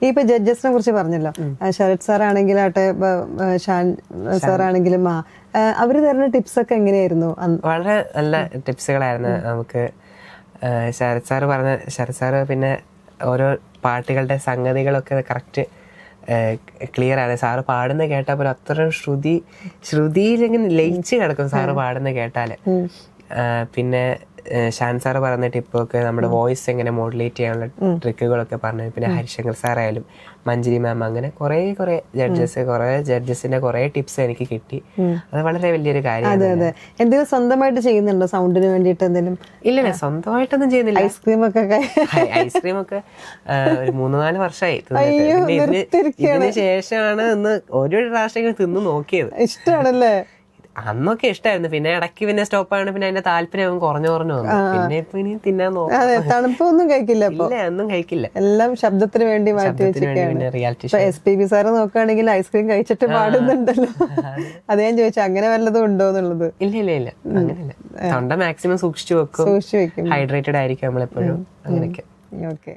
ഇപ്പൊ ജഡ്ജസിനെ കുറിച്ച് പറഞ്ഞല്ലോ, ശരത് സാർ ആണെങ്കിലാട്ടെ, ഷാൻ സാർ ആണെങ്കിലും, അവര് തരുന്ന ടിപ്സ് ഒക്കെ എങ്ങനെയായിരുന്നു? വളരെ നല്ല ടിപ്സുകളായിരുന്നു നമുക്ക്. ശരത് സാറ് പിന്നെ ഓരോ പാട്ടുകളുടെ സംഗതികളൊക്കെ കറക്റ്റ് ക്ലിയർ ആണ്. സാറ് പാടുന്ന കേട്ടാൽ പോലും അത്ര ശ്രുതിയിലിങ്ങനെ ലയിച്ച് കിടക്കും സാറ് പാടുന്ന കേട്ടാല്. പിന്നെ ഷാൻ സാറ് പറഞ്ഞ ടിപ്പൊക്കെ നമ്മുടെ വോയിസ് എങ്ങനെ മോഡുലേറ്റ് ചെയ്യാനുള്ള ട്രിക്കുകളൊക്കെ പറഞ്ഞു. പിന്നെ ഹരിശങ്കർ സാറായാലും മഞ്ജരി മാം, അങ്ങനെ കുറെ ജഡ്ജസിന്റെ കുറെ ടിപ്സ് എനിക്ക് കിട്ടി. അത് വളരെ വലിയൊരു കാര്യമാണ്. എന്തെങ്കിലും സ്വന്തമായിട്ട് ചെയ്യുന്നുണ്ടോ സൗണ്ടിന് വേണ്ടിയിട്ട് എന്തെങ്കിലും? ഇല്ല, സ്വന്തമായിട്ടൊന്നും ചെയ്യുന്നില്ല. ഐസ്ക്രീം ഒക്കെ ഒരു 3-4 വർഷമായി. ഇതിന് ശേഷമാണ് ഒരു പ്രാവശ്യം തിന്ന് നോക്കിയത്. ഇഷ്ടമാണല്ലേ? അന്നൊക്കെ ഇഷ്ടമായിരുന്നു, പിന്നെ ഇടയ്ക്ക് പിന്നെ സ്റ്റോപ്പാണ്. പിന്നെ അതിന്റെ താല്പര്യം കുറഞ്ഞു വന്നു. പിന്നെ ഇപ്പൊ ഇനി തിന്നാൻ നോക്കാം. തണുപ്പൊന്നും കഴിക്കില്ല? ഒന്നും കഴിക്കില്ല, എല്ലാം ശബ്ദത്തിന് വേണ്ടി മാറ്റി വെച്ചിരിക്കുകയാണ്. SPB സാറ് നോക്കുകയാണെങ്കിൽ ഐസ്ക്രീം കഴിച്ചിട്ട് പാടുന്നുണ്ടല്ലോ. അത് ഞാൻ ചോദിച്ചു, അങ്ങനെ വല്ലതും ഉണ്ടോ എന്നുള്ളത്. ഇല്ല, അങ്ങനെയല്ല. തൊണ്ട മാക്സിമം സൂക്ഷിച്ചു വെക്കും, ഹൈഡ്രേറ്റഡ് ആയിരിക്കും നമ്മളെപ്പോഴും. അങ്ങനെയൊക്കെ. ഓക്കെ.